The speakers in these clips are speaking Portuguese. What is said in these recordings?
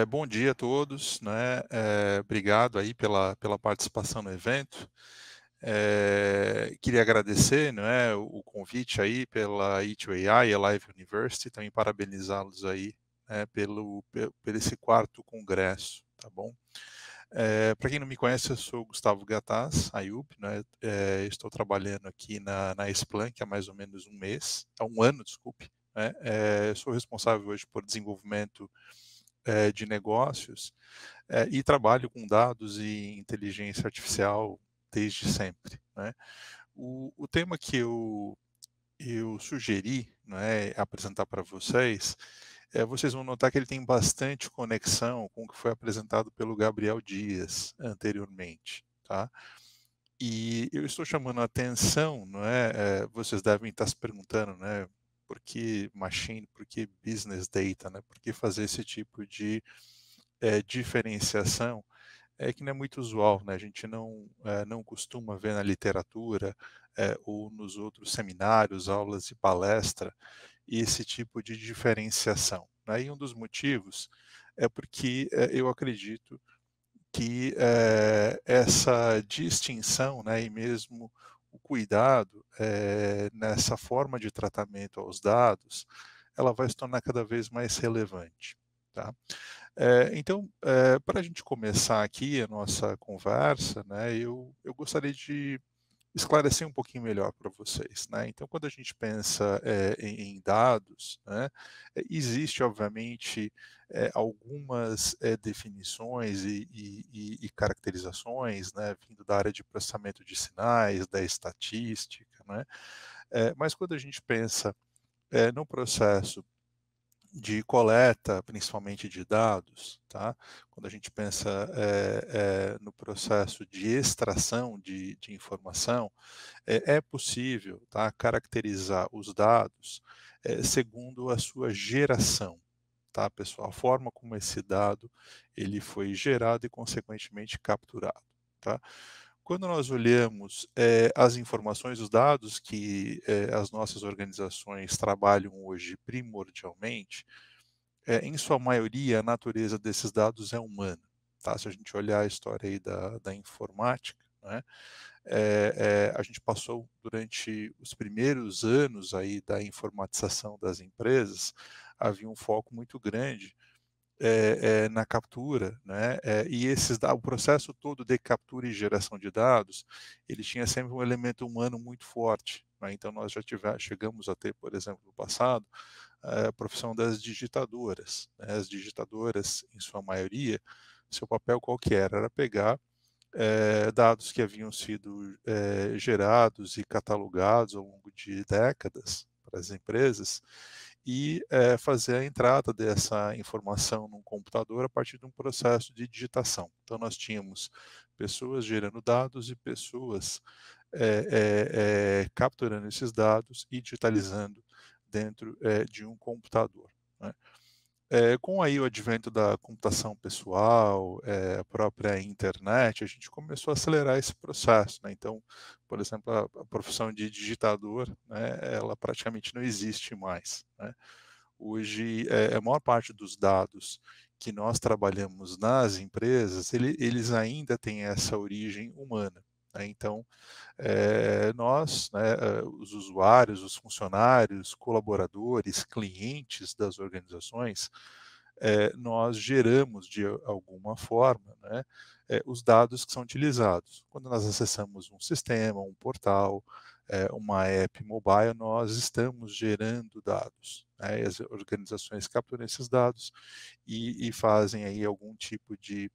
Bom dia a todos, né? Obrigado aí pela participação no evento. Queria agradecer, né, o convite aí pela E2AI e a Live University, também parabenizá-los aí, né, por esse quarto congresso, tá bom? Para quem não me conhece, eu sou o Gustavo Gataz Ayub, né? Estou trabalhando aqui na Splunk há mais ou menos há um ano, desculpe, né? Sou responsável hoje por desenvolvimento de negócios, e trabalho com dados e inteligência artificial desde sempre, né. O tema que eu sugeri, né, apresentar para vocês, vocês vão notar que ele tem bastante conexão com o que foi apresentado pelo Gabriel Dias anteriormente, tá. E eu estou chamando a atenção, não é, vocês devem estar se perguntando, né, por que machine, por que business data, né, por que fazer esse tipo de diferenciação que não é muito usual, né? A gente não costuma ver na literatura ou nos outros seminários, aulas e palestra esse tipo de diferenciação, né? E um dos motivos é porque eu acredito que essa distinção, né, e mesmo o cuidado nessa forma de tratamento aos dados, ela vai se tornar cada vez mais relevante, tá? Então, para a gente começar aqui a nossa conversa, né, eu gostaria de esclarecer um pouquinho melhor para vocês, né. Então, quando a gente pensa, em dados, né, existe obviamente, algumas, definições e caracterizações, né, vindo da área de processamento de sinais, da estatística, né. Mas quando a gente pensa, no processo de coleta, principalmente de dados, tá? Quando a gente pensa no processo de extração de informação, é possível, tá, caracterizar os dados segundo a sua geração, tá, pessoal? A forma como esse dado ele foi gerado e, consequentemente, capturado, tá? Quando nós olhamos as informações, os dados que as nossas organizações trabalham hoje primordialmente, em sua maioria, a natureza desses dados é humana, tá? Se a gente olhar a história aí da informática, né, a gente passou durante os primeiros anos aí da informatização das empresas, havia um foco muito grande na captura, né, e o processo todo de captura e geração de dados, ele tinha sempre um elemento humano muito forte, né. Então nós chegamos a ter, por exemplo, no passado, a profissão das digitadoras, né. As digitadoras, em sua maioria, seu papel qual que era? Era pegar, dados que haviam sido, gerados e catalogados ao longo de décadas para as empresas e, fazer a entrada dessa informação num computador a partir de um processo de digitação. Então nós tínhamos pessoas gerando dados e pessoas, capturando esses dados e digitalizando dentro, de um computador, né. Com aí o advento da computação pessoal, a própria internet, a gente começou a acelerar esse processo, né. Então, por exemplo, a profissão de digitador, né, ela praticamente não existe mais, né. Hoje, a maior parte dos dados que nós trabalhamos nas empresas, eles ainda têm essa origem humana, né. Então, nós, né, os usuários, os funcionários, colaboradores, clientes das organizações, nós geramos de alguma forma, né, os dados que são utilizados. Quando nós acessamos um sistema, um portal, uma app mobile, nós estamos gerando dados, né, e as organizações capturam esses dados e fazem aí algum tipo de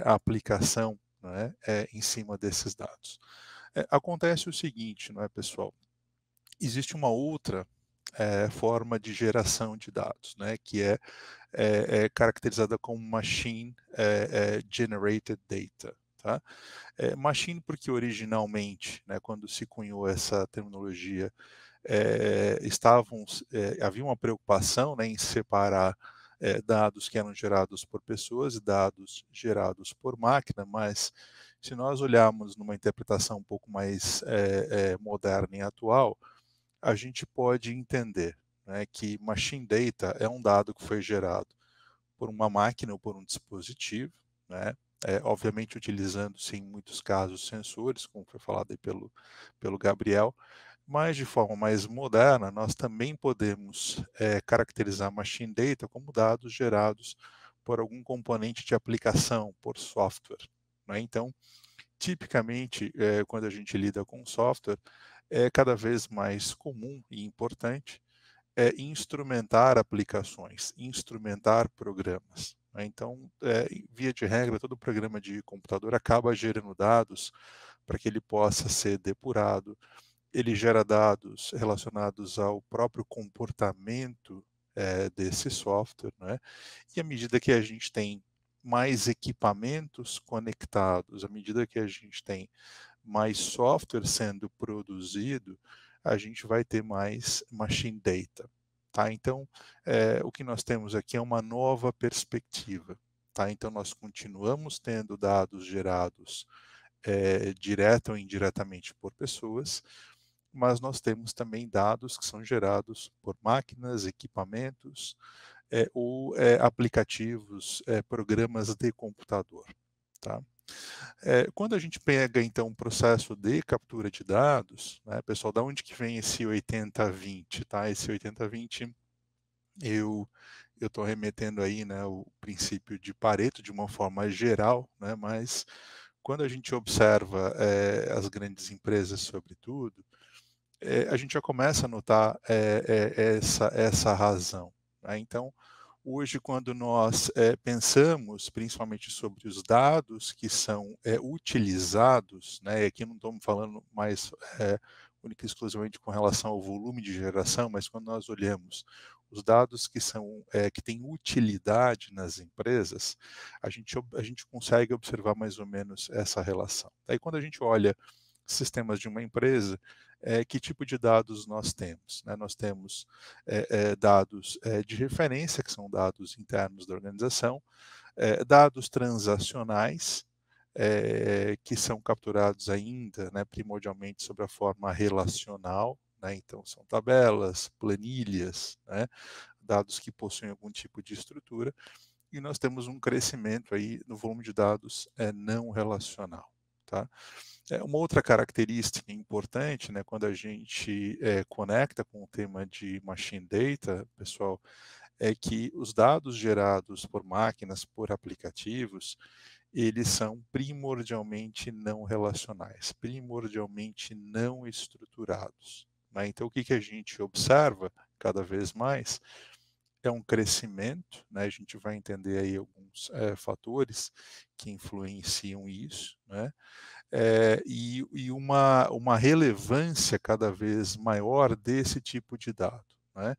aplicação, né, em cima desses dados. Acontece o seguinte, não é, pessoal? Existe uma outra forma de geração de dados, né, que é caracterizada como Machine Generated Data. Tá? Machine porque originalmente, né, quando se cunhou essa terminologia, havia uma preocupação, né, em separar dados que eram gerados por pessoas e dados gerados por máquina, mas se nós olharmos numa interpretação um pouco mais moderna e atual, a gente pode entender, né, que machine data é um dado que foi gerado por uma máquina ou por um dispositivo, né? Obviamente utilizando-se em muitos casos sensores, como foi falado aí pelo Gabriel, mas de forma mais moderna, nós também podemos caracterizar machine data como dados gerados por algum componente de aplicação, por software, né? Então, tipicamente, quando a gente lida com software, é cada vez mais comum e importante instrumentar aplicações, instrumentar programas, né? Então, via de regra, todo programa de computador acaba gerando dados para que ele possa ser depurado. Ele gera dados relacionados ao próprio comportamento desse software, né? E à medida que a gente tem mais equipamentos conectados, à medida que a gente tem mais software sendo produzido, a gente vai ter mais machine data, tá? Então, o que nós temos aqui é uma nova perspectiva, tá? Então, nós continuamos tendo dados gerados direta ou indiretamente por pessoas, mas nós temos também dados que são gerados por máquinas, equipamentos, ou aplicativos, programas de computador, tá? Quando a gente pega, então, um processo de captura de dados, né, pessoal, da onde que vem esse 80-20, tá? Esse 80-20, eu estou remetendo aí, né, o princípio de Pareto de uma forma geral, né, mas quando a gente observa as grandes empresas, sobretudo, a gente já começa a notar essa razão, né? Então, hoje, quando nós pensamos principalmente sobre os dados que são utilizados, né, e aqui não estamos falando mais única e exclusivamente com relação ao volume de geração, mas quando nós olhamos os dados que são que têm utilidade nas empresas, a gente consegue observar mais ou menos essa relação. Aí, quando a gente olha sistemas de uma empresa, que tipo de dados nós temos, né? Nós temos dados de referência, que são dados internos da organização, dados transacionais, que são capturados ainda, né, primordialmente sob a forma relacional, né? Então são tabelas, planilhas, né, dados que possuem algum tipo de estrutura, e nós temos um crescimento aí no volume de dados não relacional, tá? Uma outra característica importante, né, quando a gente conecta com o tema de machine data, pessoal, é que os dados gerados por máquinas, por aplicativos, eles são primordialmente não relacionais, primordialmente não estruturados, né? Então, o que que a gente observa cada vez mais é um crescimento, né? A gente vai entender aí alguns fatores que influenciam isso, né? E uma relevância cada vez maior desse tipo de dado, né?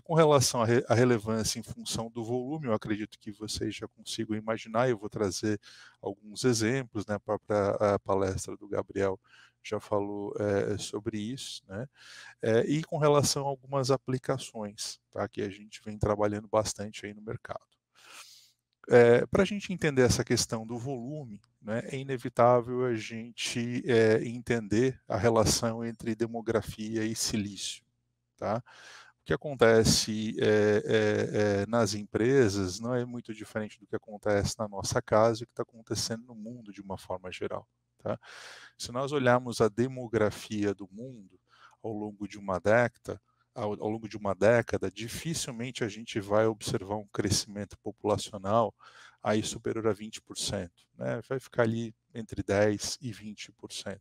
Com relação à relevância em função do volume, eu acredito que vocês já consigam imaginar, eu vou trazer alguns exemplos, né? A própria a palestra do Gabriel já falou sobre isso, né? E com relação a algumas aplicações, tá? Que a gente vem trabalhando bastante aí no mercado. Para a gente entender essa questão do volume, né, é inevitável a gente entender a relação entre demografia e silício, tá? O que acontece nas empresas não é muito diferente do que acontece na nossa casa e o que está acontecendo no mundo de uma forma geral, tá? Se nós olharmos a demografia do mundo ao longo de uma década, ao longo de uma década, dificilmente a gente vai observar um crescimento populacional aí superior a 20%, né? Vai ficar ali entre 10% e 20%.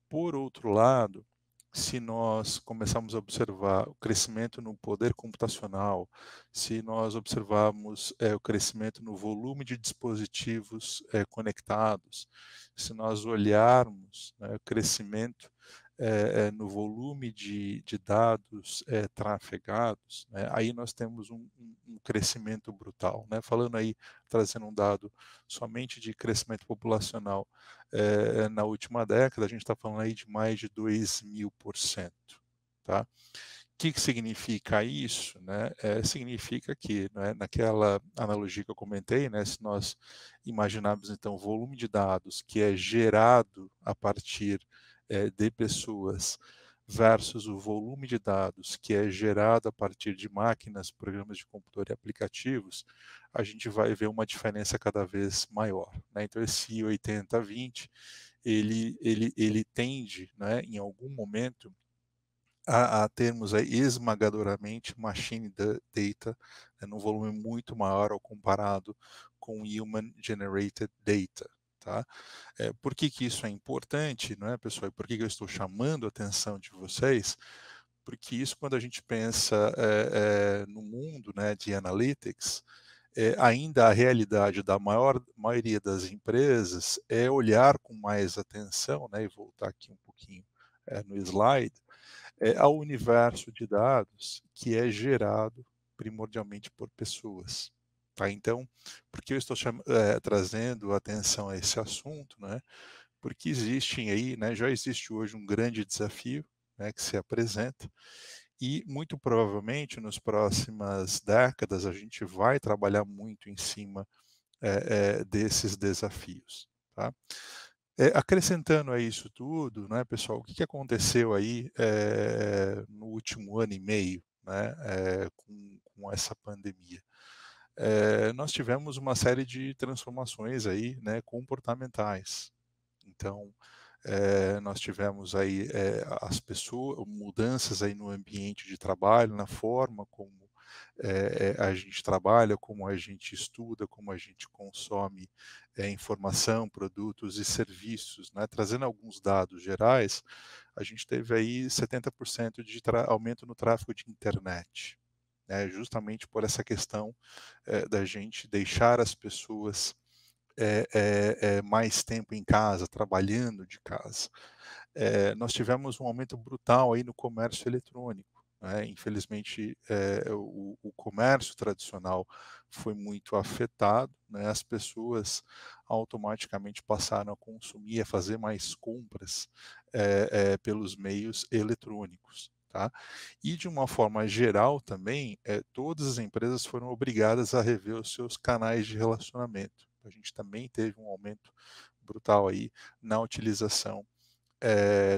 Por outro lado, se nós começarmos a observar o crescimento no poder computacional, se nós observarmos o crescimento no volume de dispositivos conectados, se nós olharmos, né, o crescimento no volume de dados trafegados, né, aí nós temos um crescimento brutal, né? Falando aí, trazendo um dado somente de crescimento populacional na última década, a gente está falando aí de mais de 2.000%, tá? O que significa isso? Né? Significa que, né, naquela analogia que eu comentei, né, se nós imaginarmos então o volume de dados que é gerado a partir de pessoas versus o volume de dados que é gerado a partir de máquinas, programas de computador e aplicativos, a gente vai ver uma diferença cada vez maior, né. Então esse 80-20, ele tende, né, em algum momento a termos aí esmagadoramente machine data, né, num volume muito maior ao comparado com human generated data, tá. Por que que isso é importante, não é, pessoal, e por que que eu estou chamando a atenção de vocês? Porque isso, quando a gente pensa, no mundo, né, de analytics, ainda a realidade da maioria das empresas é olhar com mais atenção, né, e voltar aqui um pouquinho, no slide, ao universo de dados que é gerado primordialmente por pessoas, tá. Então, por que eu estou trazendo atenção a esse assunto, né, porque existem aí, né, já existe hoje um grande desafio, né, que se apresenta, e muito provavelmente nas próximas décadas a gente vai trabalhar muito em cima, desses desafios, tá. Acrescentando a isso tudo, né, pessoal, o que que aconteceu aí, no último ano e meio, né, com essa pandemia? Nós tivemos uma série de transformações aí, né, comportamentais. Então, nós tivemos aí, as pessoas mudanças aí no ambiente de trabalho, na forma como, a gente trabalha, como a gente estuda, como a gente consome, informação, produtos e serviços, né. Trazendo alguns dados gerais, a gente teve aí 70% de aumento no tráfego de internet, né, justamente por essa questão, da gente deixar as pessoas mais tempo em casa, trabalhando de casa. Nós tivemos um aumento brutal aí no comércio eletrônico, né. Infelizmente, o comércio tradicional foi muito afetado, né, as pessoas automaticamente passaram a consumir, a fazer mais compras, pelos meios eletrônicos, tá. E de uma forma geral também, todas as empresas foram obrigadas a rever os seus canais de relacionamento. A gente também teve um aumento brutal aí na utilização,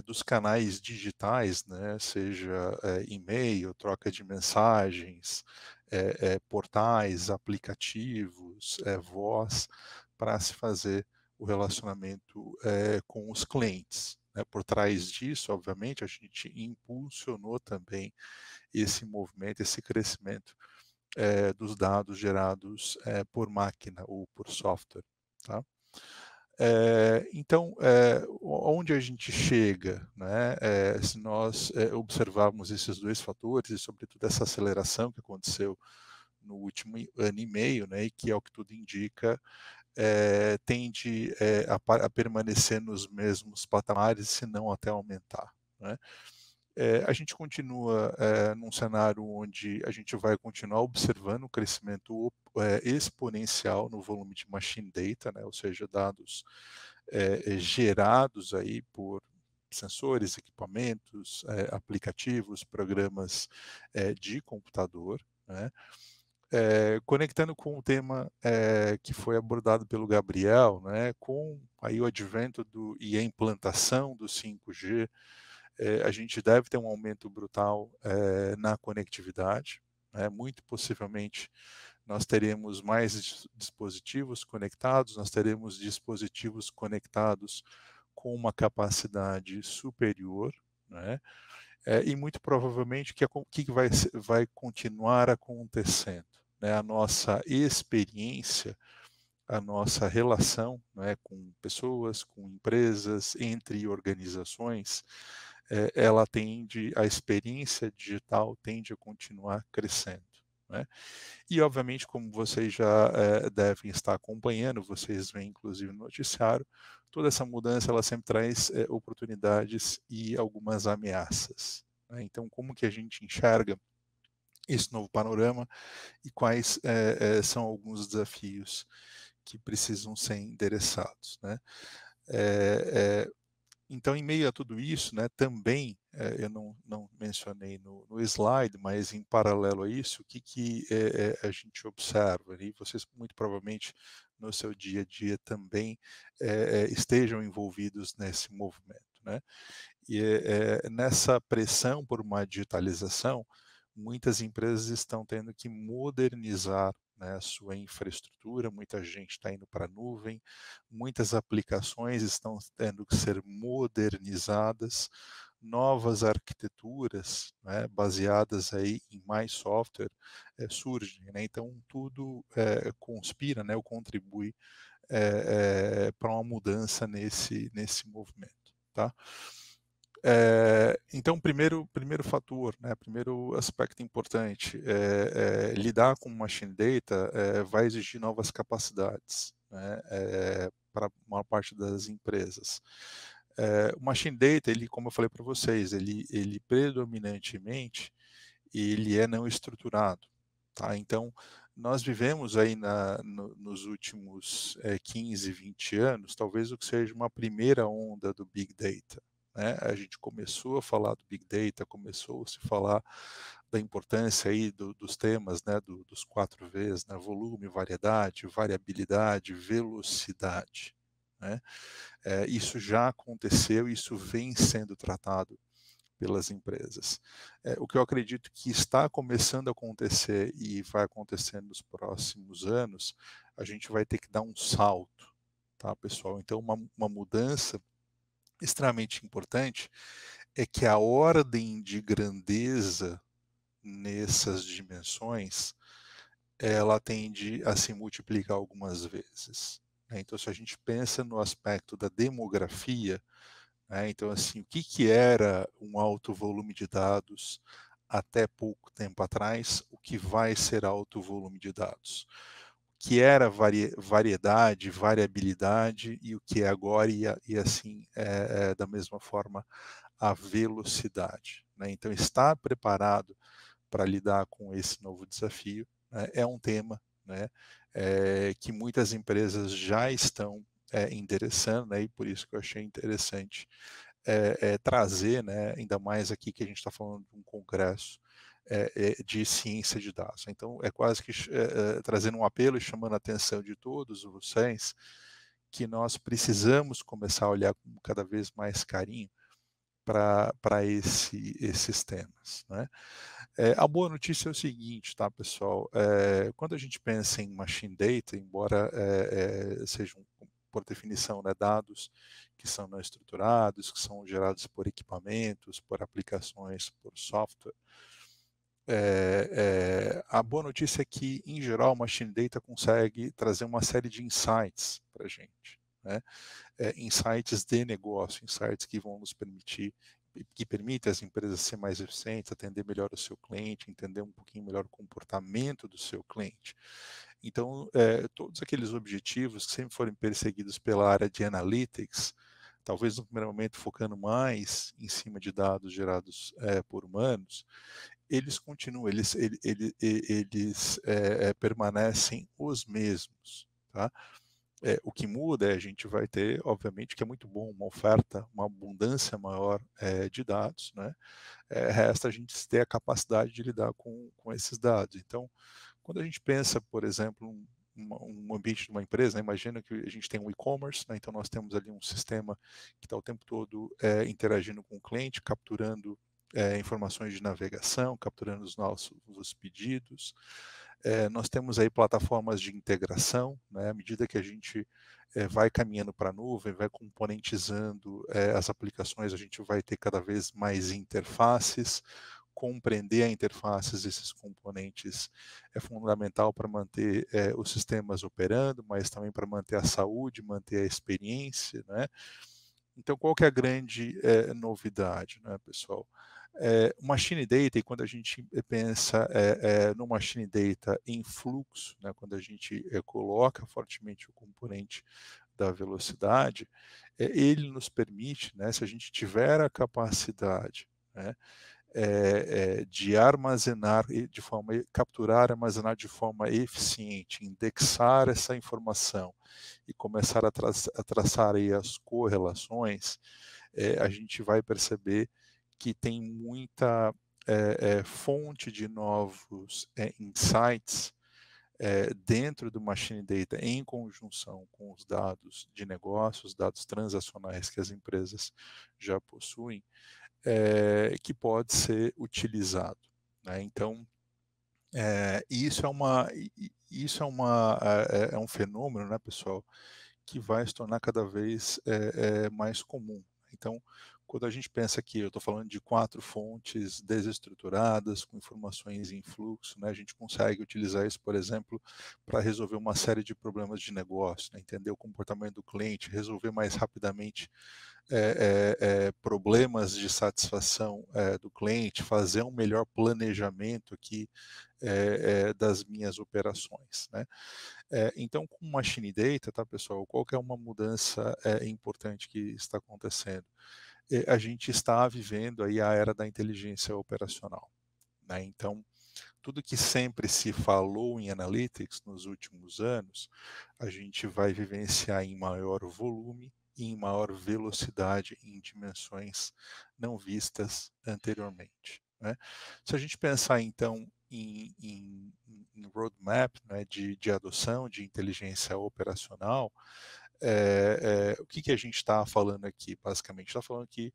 dos canais digitais, né, seja, e-mail, troca de mensagens, portais, aplicativos, voz, para se fazer o relacionamento, com os clientes, né. Por trás disso, obviamente, a gente impulsionou também esse movimento, esse crescimento, dos dados gerados, por máquina ou por software, tá. Então, onde a gente chega, né, se nós, observarmos esses 2 fatores e sobretudo essa aceleração que aconteceu no último ano e meio, né, e que ao que tudo indica, tende, a permanecer nos mesmos patamares, se não até aumentar, né. A gente continua, num cenário onde a gente vai continuar observando o crescimento exponencial no volume de machine data, né, ou seja, dados, gerados aí por sensores, equipamentos, aplicativos, programas, de computador, né. Conectando com o tema, que foi abordado pelo Gabriel, né, com aí o advento e a implantação do 5G, a gente deve ter um aumento brutal, na conectividade, né, muito possivelmente nós teremos mais dispositivos conectados, nós teremos dispositivos conectados com uma capacidade superior, né, e muito provavelmente o que vai continuar acontecendo, né, a nossa experiência, a nossa relação, né, com pessoas, com empresas, entre organizações, a experiência digital tende a continuar crescendo, né. E obviamente, como vocês já, devem estar acompanhando, vocês veem inclusive no noticiário, toda essa mudança ela sempre traz, oportunidades e algumas ameaças, né. Então como que a gente enxerga esse novo panorama e quais, são alguns desafios que precisam ser endereçados, né. Eh então, em meio a tudo isso, né, também, eu não mencionei no slide, mas em paralelo a isso, o que que, a gente observa, e vocês muito provavelmente no seu dia a dia também, estejam envolvidos nesse movimento, né? E nessa pressão por uma digitalização, muitas empresas estão tendo que modernizar, né, a sua infraestrutura, muita gente está indo para a nuvem, muitas aplicações estão tendo que ser modernizadas, novas arquiteturas, né, baseadas aí em mais software surgem, né? Então tudo conspira, né, ou contribui para uma mudança nesse movimento, tá? Então, primeiro fator, né, primeiro aspecto importante, lidar com machine data vai exigir novas capacidades, né, para a maior parte das empresas. O machine data, ele, como eu falei para vocês, ele predominantemente ele é não estruturado, tá? Então, nós vivemos aí nos últimos 15, 20 anos, talvez o que seja uma primeira onda do Big Data, né? A gente começou a falar do Big Data, começou a se falar da importância aí dos temas, né, dos 4 Vs, né? Volume, variedade, variabilidade, velocidade, né? Isso já aconteceu, isso vem sendo tratado pelas empresas. O que eu acredito que está começando a acontecer e vai acontecer nos próximos anos, a gente vai ter que dar um salto, tá, pessoal? Então, uma mudança extremamente importante é que a ordem de grandeza nessas dimensões, ela tende a se multiplicar algumas vezes, né? Então, se a gente pensa no aspecto da demografia, né, então, assim, o que, que era um alto volume de dados até pouco tempo atrás, o que vai ser alto volume de dados? O que era variedade, variabilidade e o que é agora, e assim, da mesma forma, a velocidade, né? Então, estar preparado para lidar com esse novo desafio, né, é um tema, né, que muitas empresas já estão endereçando, né, e por isso que eu achei interessante trazer, né, ainda mais aqui que a gente está falando de um congresso de ciência de dados. Então, é quase que trazendo um apelo e chamando a atenção de todos vocês que nós precisamos começar a olhar com cada vez mais carinho para esses temas, né? A boa notícia é o seguinte, tá, pessoal? Quando a gente pensa em machine data, embora sejam, por definição, né, dados que são não estruturados, que são gerados por equipamentos, por aplicações, por software, a boa notícia é que, em geral, o machine data consegue trazer uma série de insights para a gente, né? Insights de negócio, insights que vão nos permitir, que permitem às empresas ser mais eficientes, atender melhor o seu cliente, entender um pouquinho melhor o comportamento do seu cliente. Então, todos aqueles objetivos que sempre foram perseguidos pela área de analytics, talvez no primeiro momento focando mais em cima de dados gerados por humanos, eles continuam, eles permanecem os mesmos, tá? O que muda a gente vai ter, obviamente, que é muito bom, uma oferta, uma abundância maior de dados, né? Resta a gente ter a capacidade de lidar com esses dados. Então, quando a gente pensa, por exemplo, um ambiente de uma empresa, né, imagina que a gente tem um e-commerce, né, então nós temos ali um sistema que está o tempo todo interagindo com o cliente, capturando informações de navegação, capturando os pedidos. Nós temos aí plataformas de integração, né, à medida que a gente vai caminhando para a nuvem, vai componentizando as aplicações, a gente vai ter cada vez mais interfaces. Compreender a interfaces desses componentes é fundamental para manter os sistemas operando, mas também para manter a saúde, manter a experiência, né? Então, qual que é a grande novidade, né, pessoal? O machine data, e quando a gente pensa no machine data em fluxo, né, quando a gente coloca fortemente o componente da velocidade, ele nos permite, né, se a gente tiver a capacidade, né, de armazenar de forma, capturar, armazenar de forma eficiente, indexar essa informação e começar a traçar aí as correlações, a gente vai perceber que tem muita fonte de novos insights dentro do Machine Data, em conjunção com os dados de negócios, dados transacionais que as empresas já possuem, que pode ser utilizado, né? Então, isso é um fenômeno, né, pessoal, que vai se tornar cada vez mais comum. Então, quando a gente pensa que eu estou falando de 4 fontes desestruturadas, com informações em fluxo, né, a gente consegue utilizar isso, por exemplo, para resolver uma série de problemas de negócio, né, entender o comportamento do cliente, resolver mais rapidamente problemas de satisfação do cliente, fazer um melhor planejamento aqui das minhas operações, né? Então, com Machine Data, tá, pessoal, qual que é uma mudança importante que está acontecendo? A gente está vivendo aí a era da inteligência operacional, né? Então, tudo que sempre se falou em analytics nos últimos anos, a gente vai vivenciar em maior volume e em maior velocidade em dimensões não vistas anteriormente, né? Se a gente pensar então em roadmap, né, de adoção de inteligência operacional, o que a gente está falando aqui? Basicamente, está falando que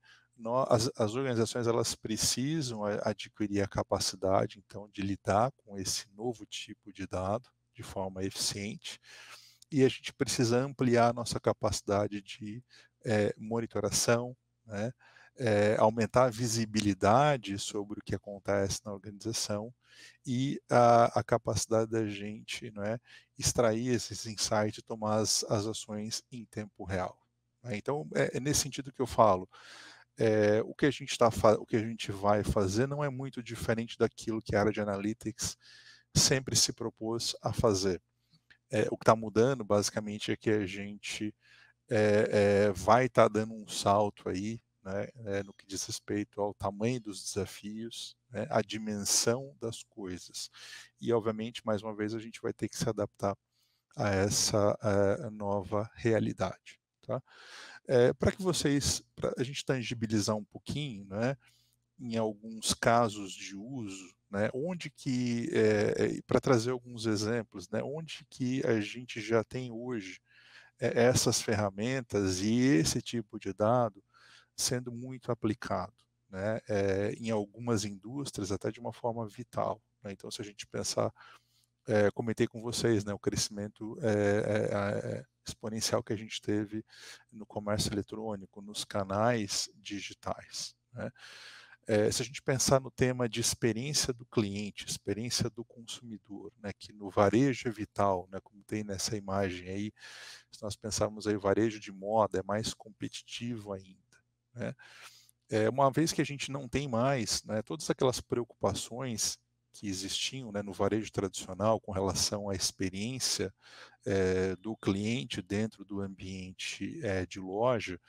as organizações elas precisam adquirir a capacidade, então, de lidar com esse novo tipo de dado de forma eficiente, e a gente precisa ampliar a nossa capacidade de monitoração, né? Aumentar a visibilidade sobre o que acontece na organização e a capacidade da gente, não é, extrair esses insights e tomar as ações em tempo real, né? Então, é nesse sentido que eu falo. O que a gente vai fazer não é muito diferente daquilo que a área de analytics sempre se propôs a fazer. O que está mudando, basicamente, é que a gente vai estar dando um salto aí, né, no que diz respeito ao tamanho dos desafios, né, à dimensão das coisas. E, obviamente, mais uma vez, a gente vai ter que se adaptar a essa nova realidade. Tá? Para que para a gente tangibilizar um pouquinho, né, em alguns casos de uso, né, onde que, para trazer alguns exemplos, né, onde que a gente já tem hoje essas ferramentas e esse tipo de dado sendo muito aplicado, né, em algumas indústrias até de uma forma vital, né? Então, se a gente pensar, comentei com vocês, né, o crescimento exponencial que a gente teve no comércio eletrônico, nos canais digitais, né? Se a gente pensar no tema de experiência do cliente, experiência do consumidor, né, que no varejo é vital, né, como tem nessa imagem aí, se nós pensarmos aí varejo de moda, é mais competitivo ainda, né? Uma vez que a gente não tem mais, né, todas aquelas preocupações que existiam, né, no varejo tradicional com relação à experiência do cliente dentro do ambiente de loja,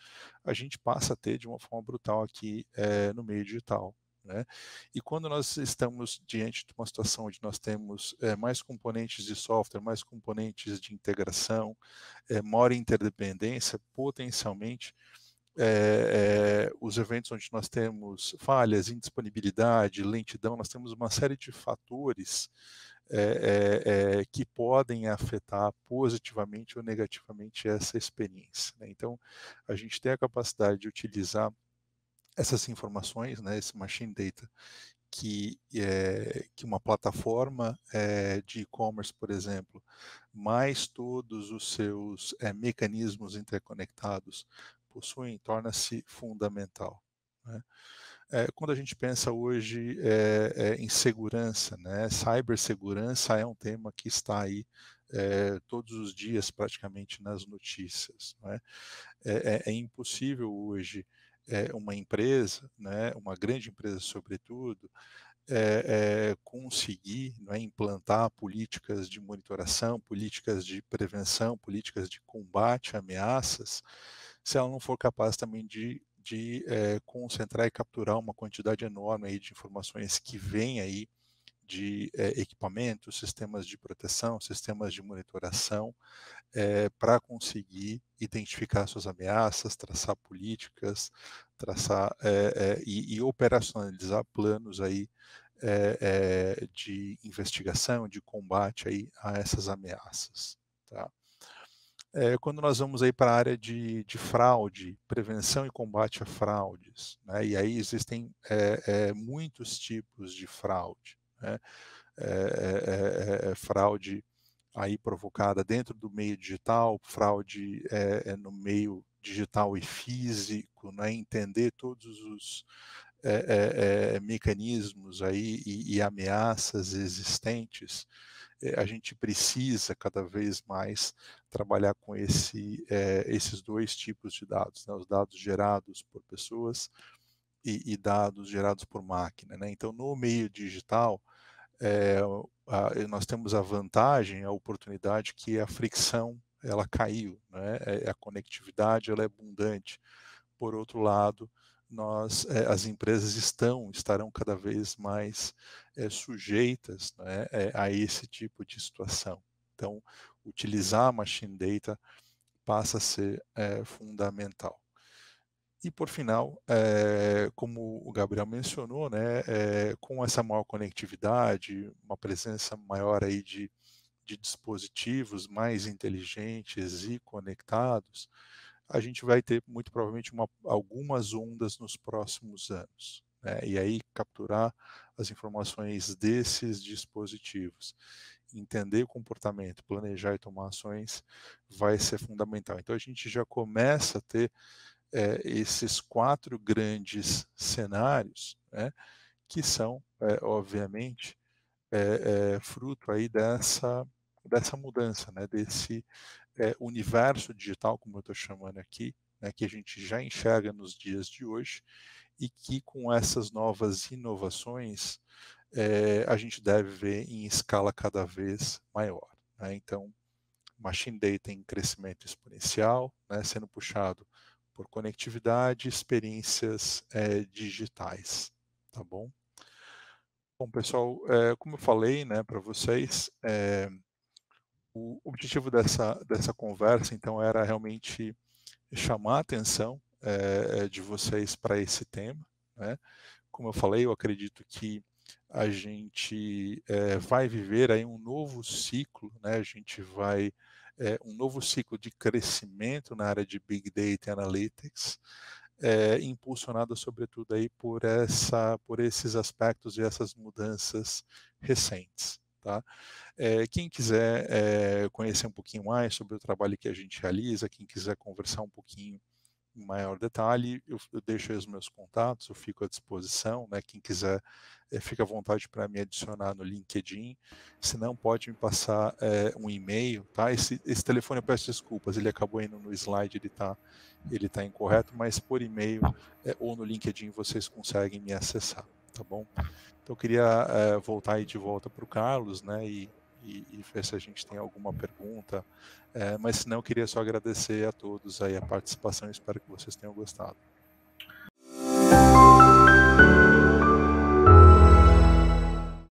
a gente passa a ter de uma forma brutal aqui no meio digital, né? E quando nós estamos diante de uma situação onde nós temos mais componentes de software, mais componentes de integração, maior interdependência, potencialmente os eventos onde nós temos falhas, indisponibilidade, lentidão, nós temos uma série de fatores que podem afetar positivamente ou negativamente essa experiência, né? Então, a gente tem a capacidade de utilizar essas informações, né, esse machine data, que uma plataforma de e-commerce, por exemplo, mais todos os seus mecanismos interconectados possuem, torna-se fundamental, né? Quando a gente pensa hoje em segurança, né, cibersegurança é um tema que está aí todos os dias praticamente nas notícias, né? É impossível hoje uma empresa, né, uma grande empresa sobretudo, conseguir, não é, implantar políticas de monitoração, políticas de prevenção, políticas de combate a ameaças, se ela não for capaz também de concentrar e capturar uma quantidade enorme aí de informações que vem aí de equipamentos, sistemas de proteção, sistemas de monitoração, para conseguir identificar suas ameaças, traçar políticas, traçar e operacionalizar planos aí de investigação, de combate aí a essas ameaças, tá. Quando nós vamos aí para a área de fraude, prevenção e combate a fraudes, né, e aí existem, muitos tipos de fraude, né, fraude aí provocada dentro do meio digital, fraude, no meio digital e físico, né, entender todos os, mecanismos aí e ameaças existentes, a gente precisa cada vez mais trabalhar com esses 2 tipos de dados, né, os dados gerados por pessoas e dados gerados por máquina, né. Então no meio digital, nós temos a vantagem, a oportunidade que a fricção ela caiu, né, a conectividade ela é abundante. Por outro lado, as empresas estarão cada vez mais sujeitas, né, a esse tipo de situação. Então, utilizar machine data passa a ser fundamental. E por final, como o Gabriel mencionou, né, com essa maior conectividade, uma presença maior aí de dispositivos mais inteligentes e conectados, a gente vai ter muito provavelmente algumas ondas nos próximos anos, né, e aí capturar as informações desses dispositivos, entender o comportamento, planejar e tomar ações vai ser fundamental. Então a gente já começa a ter esses 4 grandes cenários, né, que são, obviamente, fruto aí dessa mudança, né, desse, universo digital, como eu estou chamando aqui, né, que a gente já enxerga nos dias de hoje e que com essas novas inovações, a gente deve ver em escala cada vez maior, né. Então machine data em crescimento exponencial, né, sendo puxado por conectividade e experiências, digitais, tá bom? Bom pessoal, como eu falei, né, para vocês, o objetivo dessa conversa então era realmente chamar a atenção, de vocês para esse tema, né. Como eu falei, eu acredito que a gente, vai viver aí um novo ciclo, né, a gente vai um novo ciclo de crescimento na área de Big Data Analytics, impulsionado sobretudo aí por esses aspectos e essas mudanças recentes, tá. Quem quiser, conhecer um pouquinho mais sobre o trabalho que a gente realiza, quem quiser conversar um pouquinho em maior detalhe, eu deixo aí os meus contatos, eu fico à disposição, né, quem quiser, fica à vontade para me adicionar no LinkedIn, se não pode me passar, um e-mail, tá. Esse telefone eu peço desculpas, ele acabou indo no slide, ele tá incorreto, mas por e-mail, ou no LinkedIn vocês conseguem me acessar, tá bom. Então eu queria, voltar aí de volta para o Carlos, né, e ver se a gente tem alguma pergunta, mas se não, eu queria só agradecer a todos aí a participação e espero que vocês tenham gostado.